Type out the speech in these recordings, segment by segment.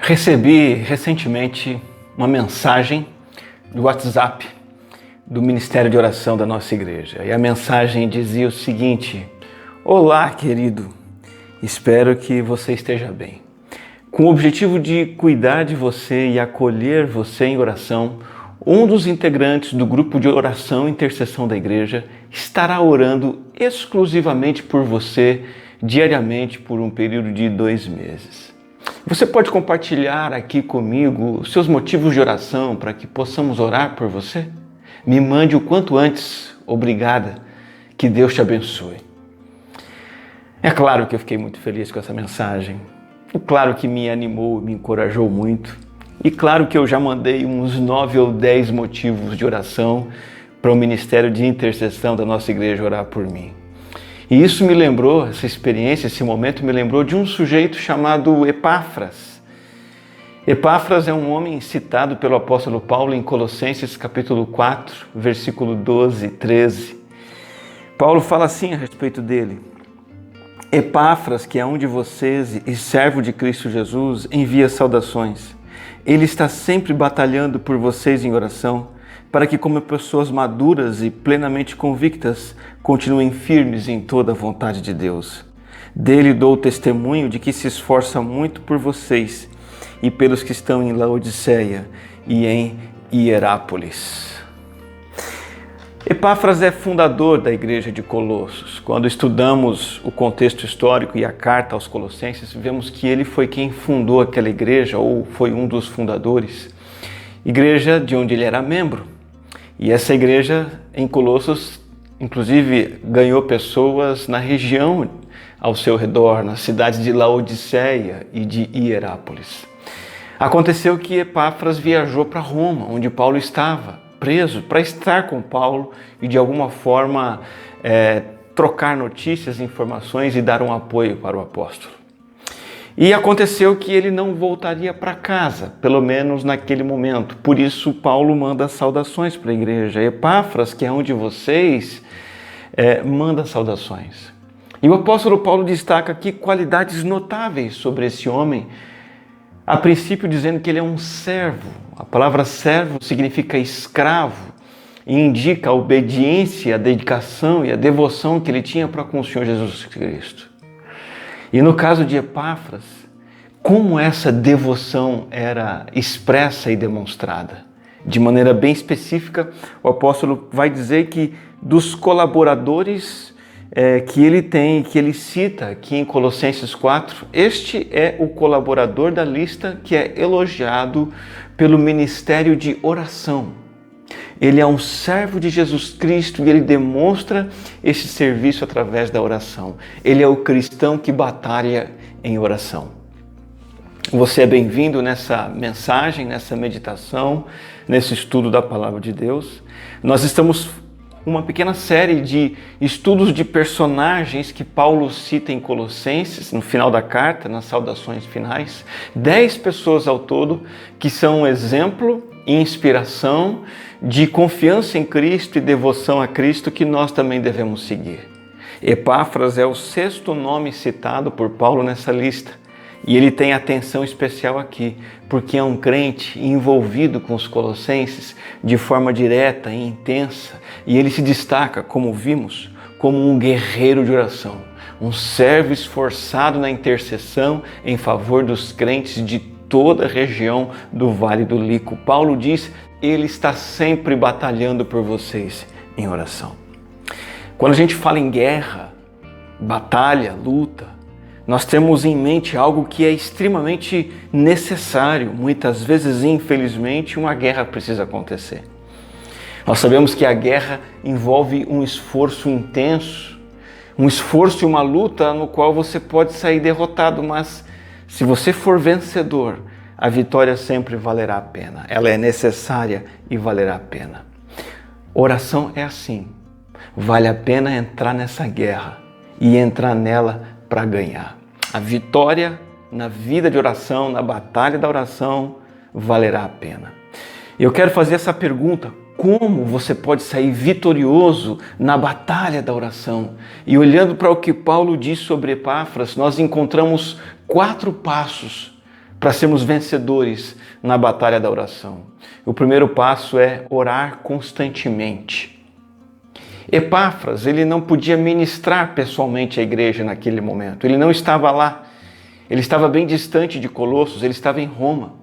Recebi recentemente uma mensagem do WhatsApp do Ministério de Oração da nossa igreja. E a mensagem dizia o seguinte: Olá, querido, espero que você esteja bem. Com o objetivo de cuidar de você e acolher você em oração, um dos integrantes do grupo de oração e intercessão da igreja estará orando exclusivamente por você diariamente por um período de 2 meses. Você pode compartilhar aqui comigo seus motivos de oração para que possamos orar por você? Me mande o quanto antes. Obrigada. Que Deus te abençoe. É claro que eu fiquei muito feliz com essa mensagem. É claro que me animou, me encorajou muito. E claro que eu já mandei uns 9 ou 10 motivos de oração para o Ministério de Intercessão da nossa igreja orar por mim. E isso me lembrou, essa experiência, esse momento me lembrou de um sujeito chamado Epáfras. Epáfras é um homem citado pelo apóstolo Paulo em Colossenses capítulo 4, versículo 12 e 13. Paulo fala assim a respeito dele: Epáfras, que é um de vocês e servo de Cristo Jesus, envia saudações. Ele está sempre batalhando por vocês em oração, para que, como pessoas maduras e plenamente convictas, continuem firmes em toda a vontade de Deus. Dele dou testemunho de que se esforça muito por vocês e pelos que estão em Laodiceia e em Hierápolis. Epáfras é fundador da igreja de Colossos. Quando estudamos o contexto histórico e a carta aos Colossenses, vemos que ele foi quem fundou aquela igreja, ou foi um dos fundadores, igreja de onde ele era membro. E essa igreja em Colossos, inclusive, ganhou pessoas na região ao seu redor, nas cidades de Laodiceia e de Hierápolis. Aconteceu que Epáfras viajou para Roma, onde Paulo estava preso, para estar com Paulo e de alguma forma trocar notícias, informações e dar um apoio para o apóstolo. E aconteceu que ele não voltaria para casa, pelo menos naquele momento. Por isso Paulo manda saudações para a igreja. Epáfras, que é um de vocês, manda saudações. E o apóstolo Paulo destaca aqui qualidades notáveis sobre esse homem, a princípio dizendo que ele é um servo. A palavra servo significa escravo e indica a obediência, a dedicação e a devoção que ele tinha para com o Senhor Jesus Cristo. E no caso de Epáfras, como essa devoção era expressa e demonstrada? De maneira bem específica, o apóstolo vai dizer que dos colaboradores que ele tem, que ele cita aqui em Colossenses 4, este é o colaborador da lista que é elogiado pelo ministério de oração. Ele é um servo de Jesus Cristo e ele demonstra esse serviço através da oração. Ele é o cristão que batalha em oração. Você é bem-vindo nessa mensagem, nessa meditação, nesse estudo da Palavra de Deus. Nós estamos uma pequena série de estudos de personagens que Paulo cita em Colossenses, no final da carta, nas saudações finais. 10 pessoas ao todo que são um exemplo e inspiração de confiança em Cristo e devoção a Cristo que nós também devemos seguir. Epáfras é o 6º nome citado por Paulo nessa lista. E ele tem atenção especial aqui, porque é um crente envolvido com os colossenses de forma direta e intensa. E ele se destaca, como vimos, como um guerreiro de oração, um servo esforçado na intercessão em favor dos crentes de toda a região do Vale do Lico. Paulo diz: ele está sempre batalhando por vocês em oração. Quando a gente fala em guerra, batalha, luta, nós temos em mente algo que é extremamente necessário. Muitas vezes, infelizmente, uma guerra precisa acontecer. Nós sabemos que a guerra envolve um esforço intenso, um esforço e uma luta no qual você pode sair derrotado, mas se você for vencedor, a vitória sempre valerá a pena. Ela é necessária e valerá a pena. Oração é assim. Vale a pena entrar nessa guerra e entrar nela para ganhar. A vitória na vida de oração, na batalha da oração, valerá a pena. Eu quero fazer essa pergunta: como você pode sair vitorioso na batalha da oração? E olhando para o que Paulo diz sobre Epáfras, nós encontramos 4 passos para sermos vencedores na batalha da oração. O primeiro passo é orar constantemente. Epáfras, ele não podia ministrar pessoalmente à igreja naquele momento. Ele não estava lá. Ele estava bem distante de Colossos, ele estava em Roma.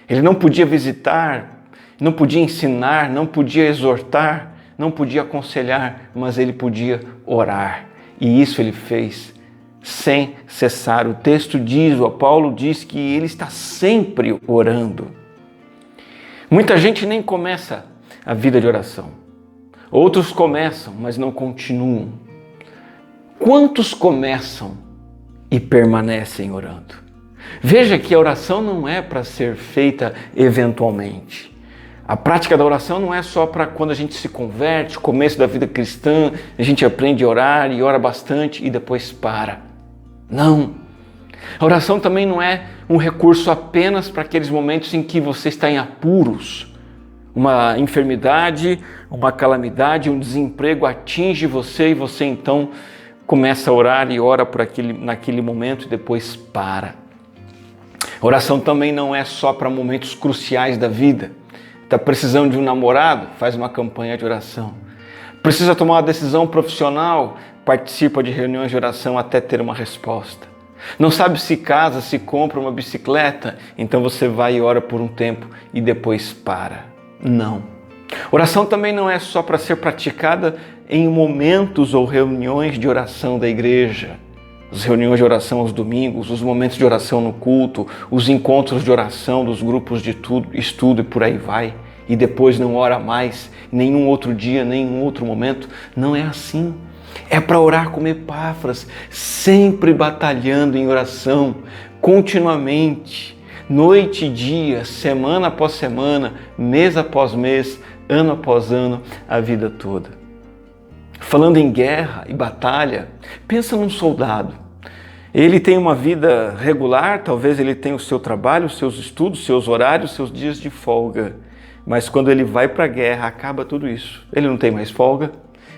Ele não podia visitar, não podia ensinar, não podia exortar, não podia aconselhar, mas ele podia orar. E isso ele fez sem cessar. O texto diz, o Paulo diz que ele está sempre orando. Muita gente nem começa a vida de oração. Outros começam, mas não continuam. Quantos começam e permanecem orando? Veja que a oração não é para ser feita eventualmente. A prática da oração não é só para quando a gente se converte, começo da vida cristã, a gente aprende a orar e ora bastante e depois para. Não. A oração também não é um recurso apenas para aqueles momentos em que você está em apuros. Uma enfermidade, uma calamidade, um desemprego atinge você e você então começa a orar e ora naquele momento e depois para. A oração também não é só para momentos cruciais da vida. Está precisando de um namorado? Faz uma campanha de oração. Precisa tomar uma decisão profissional? Participa de reuniões de oração até ter uma resposta. Não sabe se casa, se compra uma bicicleta? Então você vai e ora por um tempo e depois para. Não. Oração também não é só para ser praticada em momentos ou reuniões de oração da igreja. As reuniões de oração aos domingos, os momentos de oração no culto, os encontros de oração dos grupos de estudo e por aí vai. E depois não ora mais, nenhum outro dia, nenhum outro momento. Não é assim. É para orar como Epáfras, sempre batalhando em oração, continuamente, noite e dia, semana após semana, mês após mês, ano após ano, a vida toda. Falando em guerra e batalha, pensa num soldado. Ele tem uma vida regular, talvez ele tenha o seu trabalho, os seus estudos, seus horários, seus dias de folga. Mas quando ele vai para a guerra, acaba tudo isso. Ele não tem mais folga,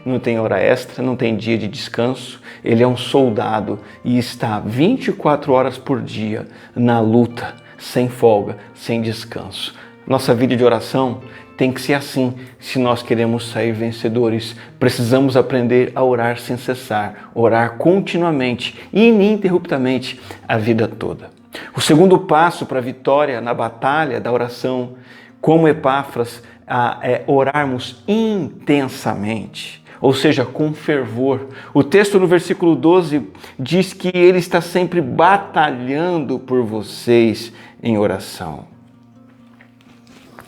não tem hora extra, não tem dia de descanso. Ele é um soldado e está 24 horas por dia na luta, sem folga, sem descanso. Nossa vida de oração tem que ser assim se nós queremos sair vencedores. Precisamos aprender a orar sem cessar, orar continuamente, ininterruptamente a vida toda. O segundo passo para a vitória na batalha da oração, como Epáfras, é orarmos intensamente, ou seja, com fervor. O texto no versículo 12 diz que ele está sempre batalhando por vocês em oração.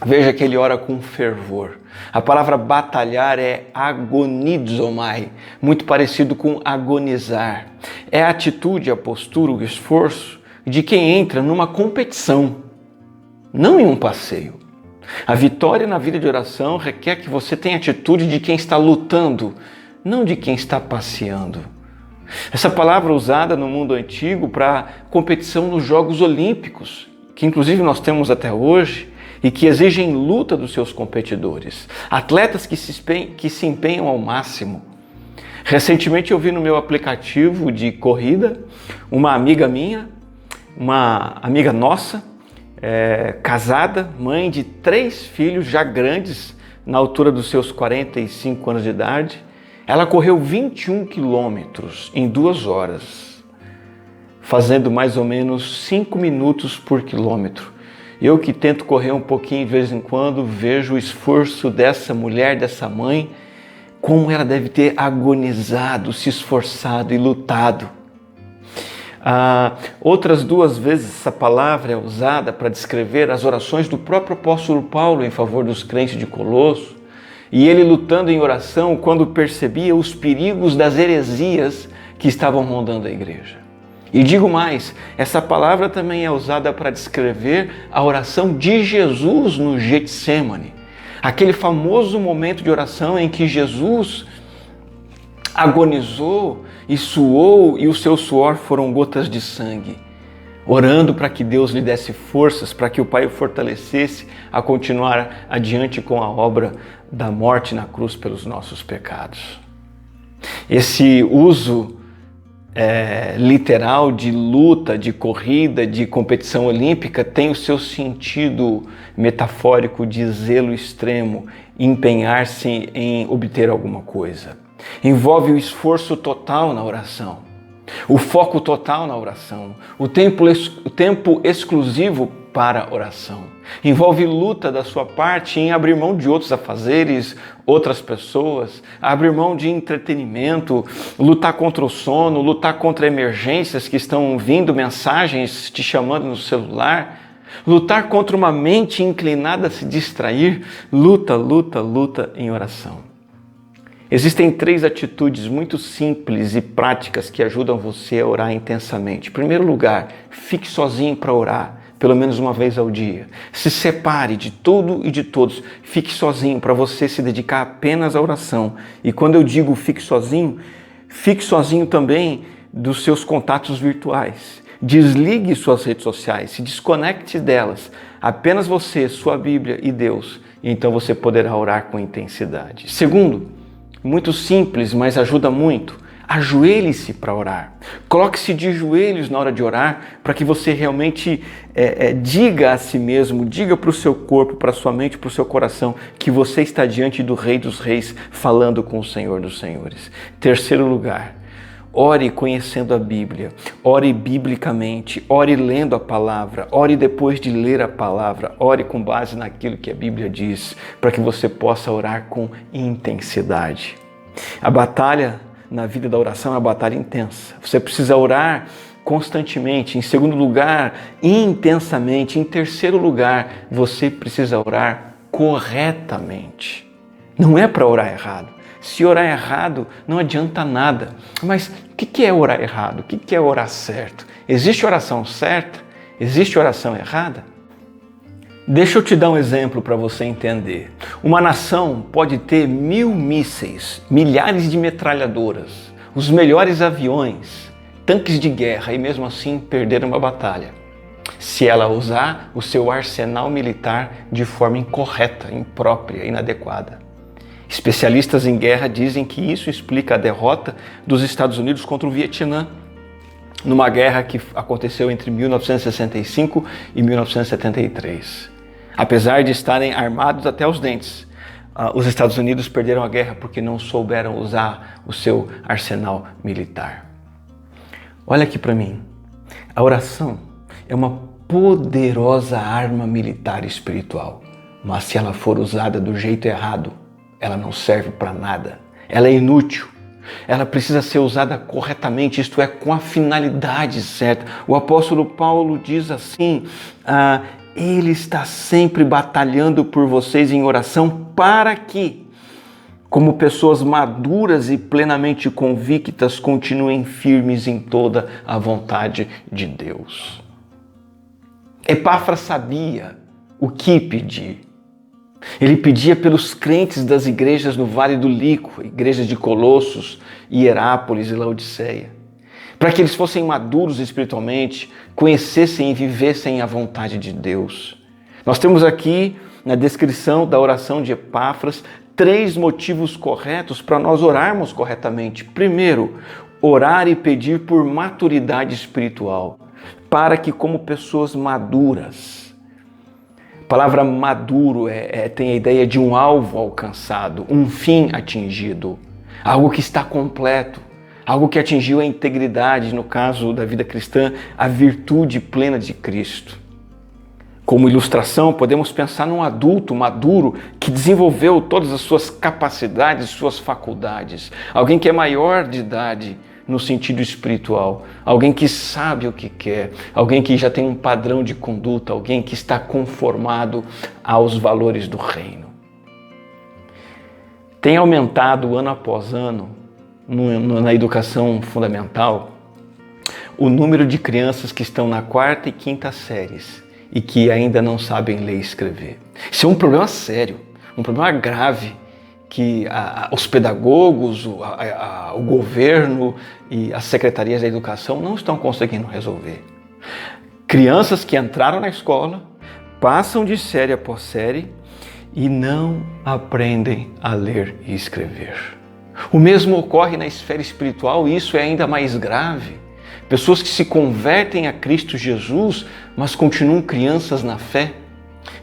Veja que ele ora com fervor. A palavra batalhar é agonizomai, muito parecido com agonizar. É a atitude, a postura, o esforço de quem entra numa competição, não em um passeio. A vitória na vida de oração requer que você tenha a atitude de quem está lutando, não de quem está passeando. Essa palavra usada no mundo antigo para competição nos Jogos Olímpicos, que inclusive nós temos até hoje, e que exigem luta dos seus competidores. Atletas que se empenham ao máximo. Recentemente eu vi no meu aplicativo de corrida uma amiga minha, uma amiga nossa, casada, mãe de 3 filhos já grandes, na altura dos seus 45 anos de idade. Ela correu 21 quilômetros em 2 horas, fazendo mais ou menos 5 minutos por quilômetro. Eu que tento correr um pouquinho de vez em quando, vejo o esforço dessa mulher, dessa mãe, como ela deve ter agonizado, se esforçado e lutado. Outras 2 vezes essa palavra é usada para descrever as orações do próprio apóstolo Paulo em favor dos crentes de Colosso, e ele lutando em oração quando percebia os perigos das heresias que estavam rondando a igreja. E digo mais, essa palavra também é usada para descrever a oração de Jesus no Getsêmani. Aquele famoso momento de oração em que Jesus agonizou e suou e o seu suor foram gotas de sangue, orando para que Deus lhe desse forças, para que o Pai o fortalecesse a continuar adiante com a obra da morte na cruz pelos nossos pecados. Esse uso literal de luta, de corrida, de competição olímpica, tem o seu sentido metafórico de zelo extremo, empenhar-se em obter alguma coisa. Envolve o esforço total na oração, o foco total na oração, o tempo exclusivo para a oração. Envolve luta da sua parte em abrir mão de outros afazeres, outras pessoas, abrir mão de entretenimento, lutar contra o sono, lutar contra emergências que estão vindo, mensagens te chamando no celular, lutar contra uma mente inclinada a se distrair, luta em oração. Existem 3 atitudes muito simples e práticas que ajudam você a orar intensamente. Em primeiro lugar, fique sozinho para orar, pelo menos uma vez ao dia. Se separe de tudo e de todos. Fique sozinho para você se dedicar apenas à oração. E quando eu digo fique sozinho também dos seus contatos virtuais. Desligue suas redes sociais, se desconecte delas. Apenas você, sua Bíblia e Deus. E então você poderá orar com intensidade. Segundo, muito simples, mas ajuda muito. Ajoelhe-se para orar. Coloque-se de joelhos na hora de orar para que você realmente diga a si mesmo, diga para o seu corpo, para a sua mente, para o seu coração que você está diante do Rei dos Reis, falando com o Senhor dos Senhores. Terceiro lugar, ore conhecendo a Bíblia, ore biblicamente, ore lendo a palavra, ore depois de ler a palavra, ore com base naquilo que a Bíblia diz, para que você possa orar com intensidade. A batalha na vida da oração é uma batalha intensa. Você precisa orar constantemente. Em segundo lugar, intensamente. Em terceiro lugar, você precisa orar corretamente. Não é para orar errado. Se orar errado, não adianta nada. Mas o que é orar errado? O que é orar certo? Existe oração certa? Existe oração errada? Deixa eu te dar um exemplo para você entender. Uma nação pode ter 1000 mísseis, milhares de metralhadoras, os melhores aviões, tanques de guerra e mesmo assim perder uma batalha, se ela usar o seu arsenal militar de forma incorreta, imprópria, inadequada. Especialistas em guerra dizem que isso explica a derrota dos Estados Unidos contra o Vietnã, numa guerra que aconteceu entre 1965 e 1973. Apesar de estarem armados até os dentes, os Estados Unidos perderam a guerra porque não souberam usar o seu arsenal militar. Olha aqui para mim. A oração é uma poderosa arma militar espiritual, mas se ela for usada do jeito errado, ela não serve para nada. Ela é inútil. Ela precisa ser usada corretamente, isto é, com a finalidade certa. O apóstolo Paulo diz assim, ele está sempre batalhando por vocês em oração para que, como pessoas maduras e plenamente convictas, continuem firmes em toda a vontade de Deus. Epáfras sabia o que pedir. Ele pedia pelos crentes das igrejas no Vale do Líqua, igrejas de Colossos, Hierápolis e Laodiceia, para que eles fossem maduros espiritualmente, conhecessem e vivessem a vontade de Deus. Nós temos aqui, na descrição da oração de Epáfras, 3 motivos corretos para nós orarmos corretamente. Primeiro, orar e pedir por maturidade espiritual, para que como pessoas maduras. A palavra maduro tem a ideia de um alvo alcançado, um fim atingido, algo que está completo, algo que atingiu a integridade, no caso da vida cristã, a virtude plena de Cristo. Como ilustração, podemos pensar num adulto maduro que desenvolveu todas as suas capacidades, suas faculdades, alguém que é maior de idade, no sentido espiritual, alguém que sabe o que quer, alguém que já tem um padrão de conduta, alguém que está conformado aos valores do reino. Tem aumentado ano após ano, na educação fundamental, o número de crianças que estão na 4ª e 5ª séries e que ainda não sabem ler e escrever. Isso é um problema sério, um problema grave, que os pedagogos, o governo e as secretarias da educação não estão conseguindo resolver. Crianças que entraram na escola, passam de série após série e não aprendem a ler e escrever. O mesmo ocorre na esfera espiritual e isso é ainda mais grave. Pessoas que se convertem a Cristo Jesus, mas continuam crianças na fé,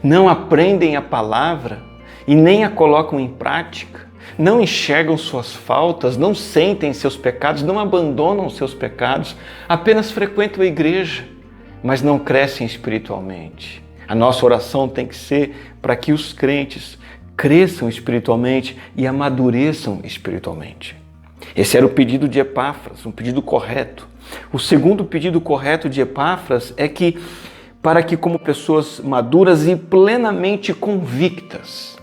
não aprendem a palavra e nem a colocam em prática, não enxergam suas faltas, não sentem seus pecados, não abandonam seus pecados, apenas frequentam a igreja, mas não crescem espiritualmente. A nossa oração tem que ser para que os crentes cresçam espiritualmente e amadureçam espiritualmente. Esse era o pedido de Epáfras, um pedido correto. O segundo pedido correto de Epáfras é que, para que como pessoas maduras e plenamente convictas,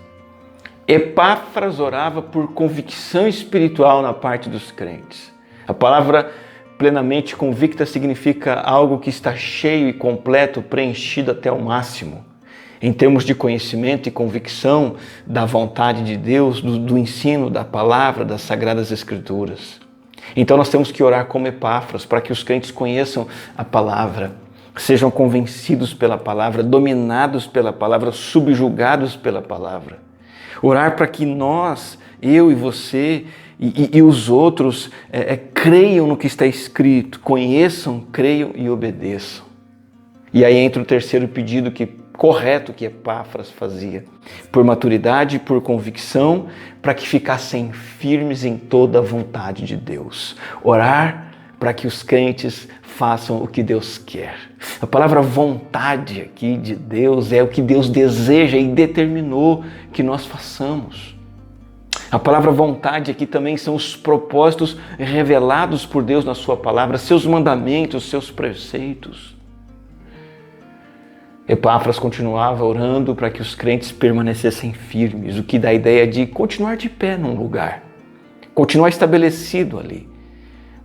Epáfras orava por convicção espiritual na parte dos crentes. A palavra plenamente convicta significa algo que está cheio e completo, preenchido até o máximo, em termos de conhecimento e convicção da vontade de Deus, do ensino da palavra, das Sagradas Escrituras. Então nós temos que orar como Epáfras para que os crentes conheçam a palavra, sejam convencidos pela palavra, dominados pela palavra, subjugados pela palavra. Orar para que nós, eu e você e os outros creiam no que está escrito, conheçam, creiam e obedeçam. E aí entra o terceiro pedido correto que Epáfras fazia, por maturidade e por convicção, para que ficassem firmes em toda a vontade de Deus. Orar para que os crentes façam o que Deus quer. A palavra vontade aqui de Deus é o que Deus deseja e determinou que nós façamos. A palavra vontade aqui também são os propósitos revelados por Deus na sua palavra, seus mandamentos, seus preceitos. Epáfras continuava orando para que os crentes permanecessem firmes, o que dá a ideia de continuar de pé num lugar, continuar estabelecido ali,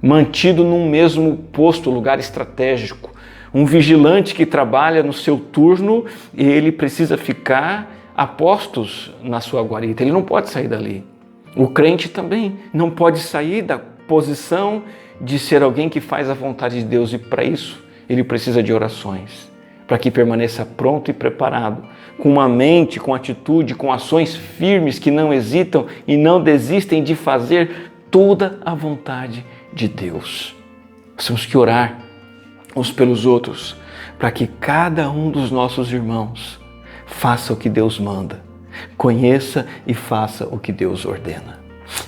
mantido num mesmo posto, lugar estratégico. Um vigilante que trabalha no seu turno, ele precisa ficar a postos na sua guarita, ele não pode sair dali. O crente também não pode sair da posição de ser alguém que faz a vontade de Deus, e para isso ele precisa de orações, para que permaneça pronto e preparado, com uma mente, com atitude, com ações firmes que não hesitam e não desistem de fazer toda a vontade de Deus. Nós temos que orar uns pelos outros, para que cada um dos nossos irmãos faça o que Deus manda, conheça e faça o que Deus ordena.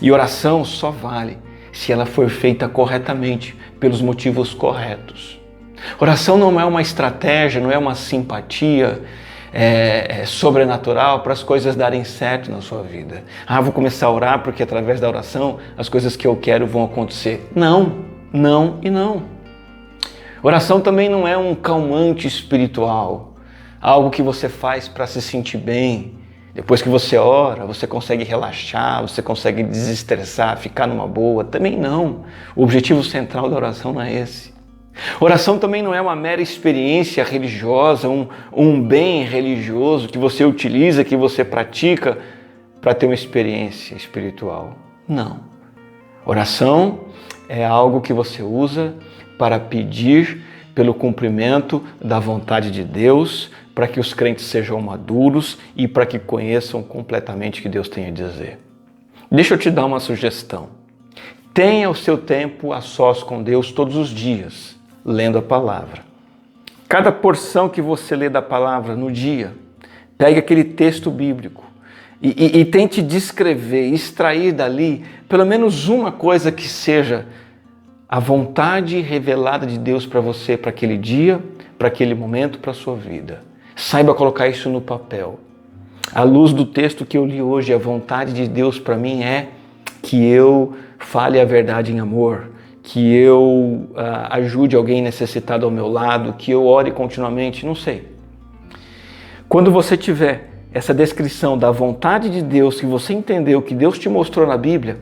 E oração só vale se ela for feita corretamente, pelos motivos corretos. Oração não é uma estratégia, não é uma simpatia sobrenatural para as coisas darem certo na sua vida. Vou começar a orar porque através da oração as coisas que eu quero vão acontecer. Não, não e não. Oração também não é um calmante espiritual, algo que você faz para se sentir bem. Depois que você ora, você consegue relaxar, você consegue desestressar, ficar numa boa. Também não. O objetivo central da oração não é esse. Oração também não é uma mera experiência religiosa, um bem religioso que você utiliza, que você pratica para ter uma experiência espiritual. Não. Oração é algo que você usa para pedir pelo cumprimento da vontade de Deus, para que os crentes sejam maduros e para que conheçam completamente o que Deus tem a dizer. Deixa eu te dar uma sugestão. Tenha o seu tempo a sós com Deus todos os dias, lendo a palavra. Cada porção que você lê da palavra no dia, pegue aquele texto bíblico e tente descrever, extrair dali pelo menos uma coisa que seja a vontade revelada de Deus para você, para aquele dia, para aquele momento, para a sua vida. Saiba colocar isso no papel. À luz do texto que eu li hoje, a vontade de Deus para mim é que eu fale a verdade em amor, que eu ajude alguém necessitado ao meu lado, que eu ore continuamente, não sei. Quando você tiver essa descrição da vontade de Deus, que você entendeu, que Deus te mostrou na Bíblia,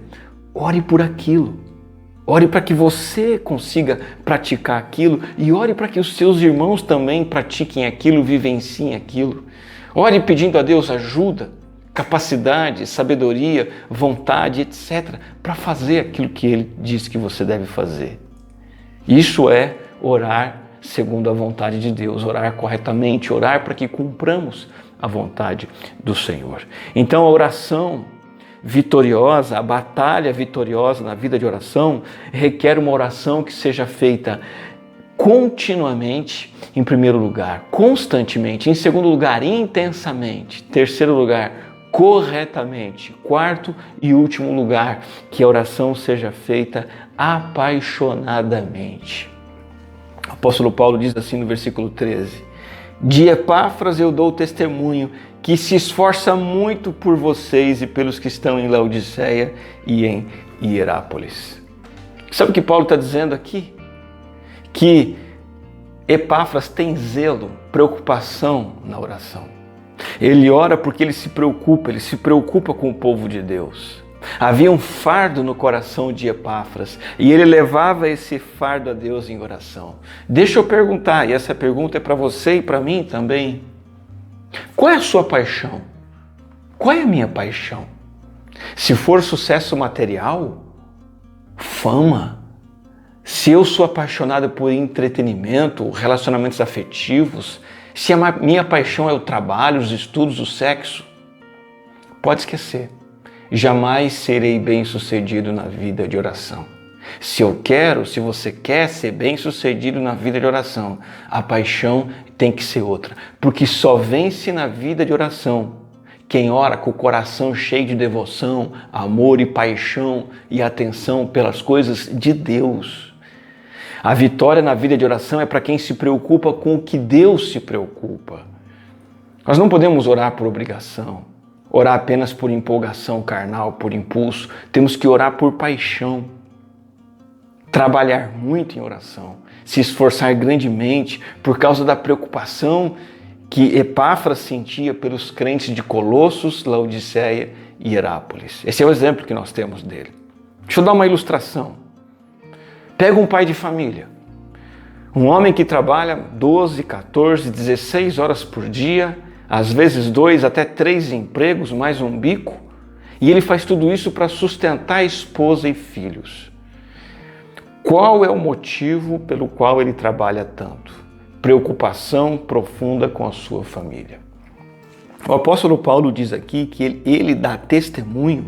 ore por aquilo. Ore para que você consiga praticar aquilo e ore para que os seus irmãos também pratiquem aquilo, vivenciem aquilo. Ore pedindo a Deus ajuda, capacidade, sabedoria, vontade, etc., para fazer aquilo que Ele diz que você deve fazer. Isso é orar segundo a vontade de Deus, orar corretamente, orar para que cumpramos a vontade do Senhor. Então a oração vitoriosa, a batalha vitoriosa na vida de oração, requer uma oração que seja feita continuamente, em primeiro lugar, constantemente, em segundo lugar, intensamente, terceiro lugar, corretamente, quarto e último lugar, que a oração seja feita apaixonadamente. O apóstolo Paulo diz assim no versículo 13: de Epáfras eu dou testemunho que se esforça muito por vocês e pelos que estão em Laodiceia e em Hierápolis. Sabe o que Paulo está dizendo aqui? Que Epáfras tem zelo, preocupação na oração. Ele ora porque ele se preocupa com o povo de Deus. Havia um fardo no coração de Epáfras e ele levava esse fardo a Deus em oração. Deixa eu perguntar, e essa pergunta é para você e para mim também. Qual é a sua paixão? Qual é a minha paixão? Se for sucesso material, fama. Se eu sou apaixonado por entretenimento, relacionamentos afetivos, se a minha paixão é o trabalho, os estudos, o sexo, pode esquecer. Jamais serei bem-sucedido na vida de oração. Se você quer ser bem-sucedido na vida de oração, a paixão tem que ser outra. Porque só vence na vida de oração quem ora com o coração cheio de devoção, amor e paixão e atenção pelas coisas de Deus. A vitória na vida de oração é para quem se preocupa com o que Deus se preocupa. Nós não podemos orar por obrigação, orar apenas por empolgação carnal, por impulso. Temos que orar por paixão. Trabalhar muito em oração, se esforçar grandemente por causa da preocupação que Epáfras sentia pelos crentes de Colossos, Laodiceia e Hierápolis. Esse é o exemplo que nós temos dele. Deixa eu dar uma ilustração. Pega um pai de família, um homem que trabalha 12, 14, 16 horas por dia, às vezes 2 até 3 empregos, mais um bico, e ele faz tudo isso para sustentar a esposa e filhos. Qual é o motivo pelo qual ele trabalha tanto? Preocupação profunda com a sua família. O apóstolo Paulo diz aqui que ele dá testemunho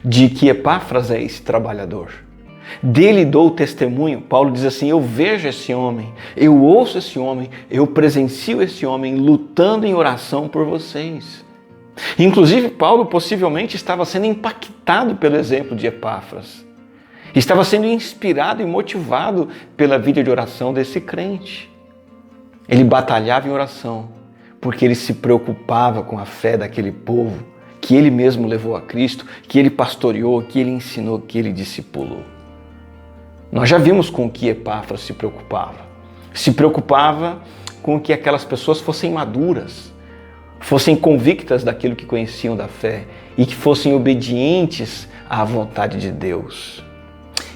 de que Epáfras é esse trabalhador. Dele dou testemunho. Paulo diz assim: eu vejo esse homem, eu ouço esse homem, eu presencio esse homem lutando em oração por vocês. Inclusive, Paulo possivelmente estava sendo impactado pelo exemplo de Epáfras. Estava sendo inspirado e motivado pela vida de oração desse crente. Ele batalhava em oração porque ele se preocupava com a fé daquele povo que ele mesmo levou a Cristo, que ele pastoreou, que ele ensinou, que ele discipulou. Nós já vimos com o que Epáfras se preocupava. Se preocupava com que aquelas pessoas fossem maduras, fossem convictas daquilo que conheciam da fé e que fossem obedientes à vontade de Deus.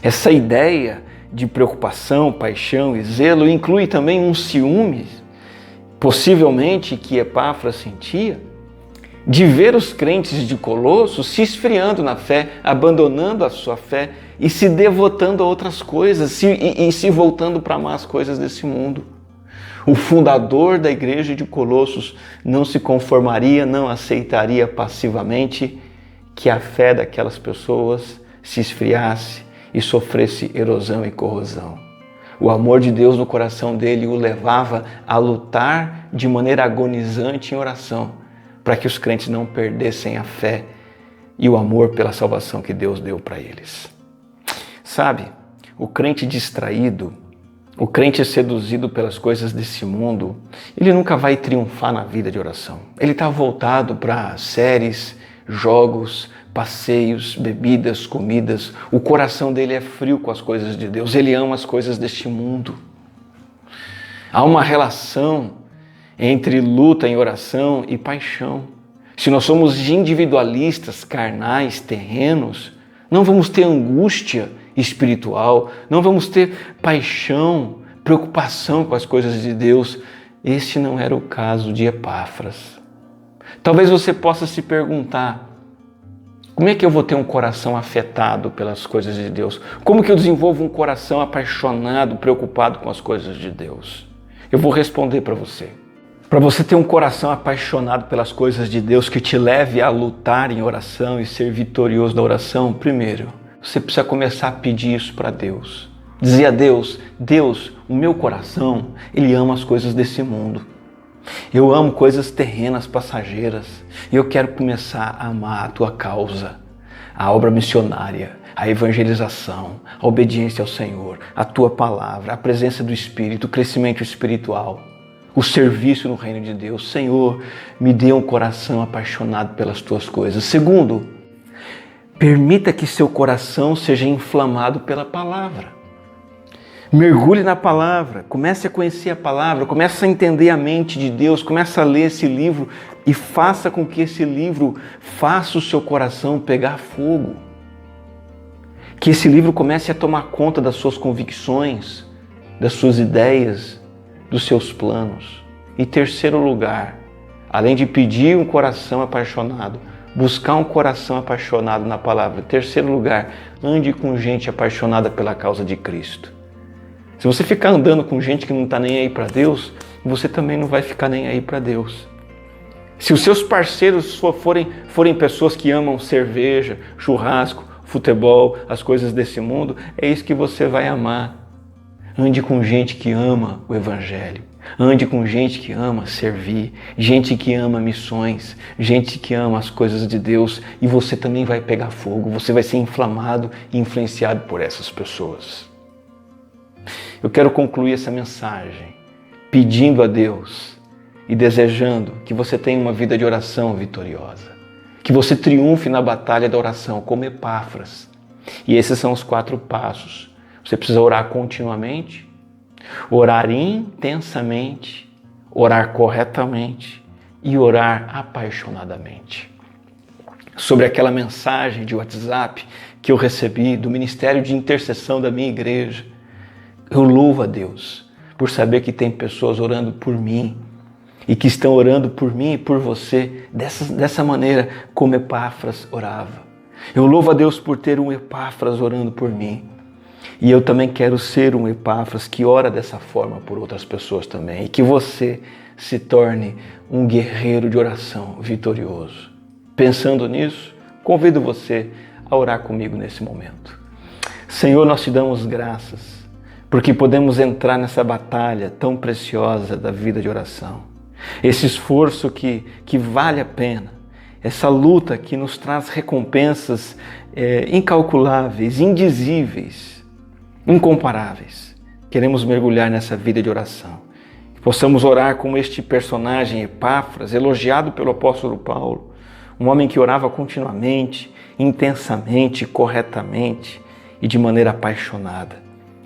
Essa ideia de preocupação, paixão e zelo inclui também um ciúme, possivelmente que Epáfras sentia, de ver os crentes de Colossos se esfriando na fé, abandonando a sua fé e se devotando a outras coisas e se voltando para amar as coisas desse mundo. O fundador da igreja de Colossos não se conformaria, não aceitaria passivamente que a fé daquelas pessoas se esfriasse e sofresse erosão e corrosão. O amor de Deus no coração dele o levava a lutar de maneira agonizante em oração, para que os crentes não perdessem a fé e o amor pela salvação que Deus deu para eles. Sabe, o crente distraído, o crente seduzido pelas coisas desse mundo, ele nunca vai triunfar na vida de oração. Ele está voltado para séries, jogos, passeios, bebidas, comidas. O coração dele é frio com as coisas de Deus. Ele ama as coisas deste mundo. Há uma relação entre luta em oração e paixão. Se nós somos individualistas, carnais, terrenos, não vamos ter angústia espiritual, não vamos ter paixão, preocupação com as coisas de Deus. Esse não era o caso de Epáfras. Talvez você possa se perguntar: como é que eu vou ter um coração afetado pelas coisas de Deus? Como que eu desenvolvo um coração apaixonado, preocupado com as coisas de Deus? Eu vou responder para você. Para você ter um coração apaixonado pelas coisas de Deus que te leve a lutar em oração e ser vitorioso na oração, primeiro, você precisa começar a pedir isso para Deus. Dizer a Deus, Deus, o meu coração, ele ama as coisas desse mundo. Eu amo coisas terrenas, passageiras. E eu quero começar a amar a tua causa, a obra missionária, a evangelização, a obediência ao Senhor, a tua palavra, a presença do Espírito, o crescimento espiritual, o serviço no reino de Deus. Senhor, me dê um coração apaixonado pelas tuas coisas. Segundo, permita que seu coração seja inflamado pela palavra. Mergulhe na palavra, comece a conhecer a palavra, comece a entender a mente de Deus, comece a ler esse livro e faça com que esse livro faça o seu coração pegar fogo. Que esse livro comece a tomar conta das suas convicções, das suas ideias, dos seus planos. E terceiro lugar, além de pedir um coração apaixonado, buscar um coração apaixonado na palavra. Terceiro lugar, ande com gente apaixonada pela causa de Cristo. Se você ficar andando com gente que não está nem aí para Deus, você também não vai ficar nem aí para Deus. Se os seus parceiros forem pessoas que amam cerveja, churrasco, futebol, as coisas desse mundo, é isso que você vai amar. Ande com gente que ama o Evangelho. Ande com gente que ama servir, gente que ama missões, gente que ama as coisas de Deus, e você também vai pegar fogo, você vai ser inflamado e influenciado por essas pessoas. Eu quero concluir essa mensagem pedindo a Deus e desejando que você tenha uma vida de oração vitoriosa, que você triunfe na batalha da oração como Epáfras. E esses são os 4 passos. Você precisa orar continuamente, orar intensamente, orar corretamente e orar apaixonadamente. Sobre aquela mensagem de WhatsApp que eu recebi do Ministério de Intercessão da minha igreja, eu louvo a Deus por saber que tem pessoas orando por mim e que estão orando por mim e por você dessa maneira como Epáfras orava. Eu louvo a Deus por ter um Epáfras orando por mim. E eu também quero ser um Epáfras que ora dessa forma por outras pessoas também. E que você se torne um guerreiro de oração vitorioso. Pensando nisso, convido você a orar comigo nesse momento. Senhor, nós te damos graças porque podemos entrar nessa batalha tão preciosa da vida de oração. Esse esforço que vale a pena. Essa luta que nos traz recompensas incalculáveis, indizíveis, incomparáveis. Queremos mergulhar nessa vida de oração. Que possamos orar como este personagem Epáfras, elogiado pelo apóstolo Paulo, um homem que orava continuamente, intensamente, corretamente e de maneira apaixonada.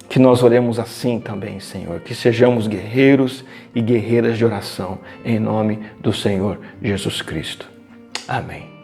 Que nós oremos assim também, Senhor, que sejamos guerreiros e guerreiras de oração, em nome do Senhor Jesus Cristo. Amém.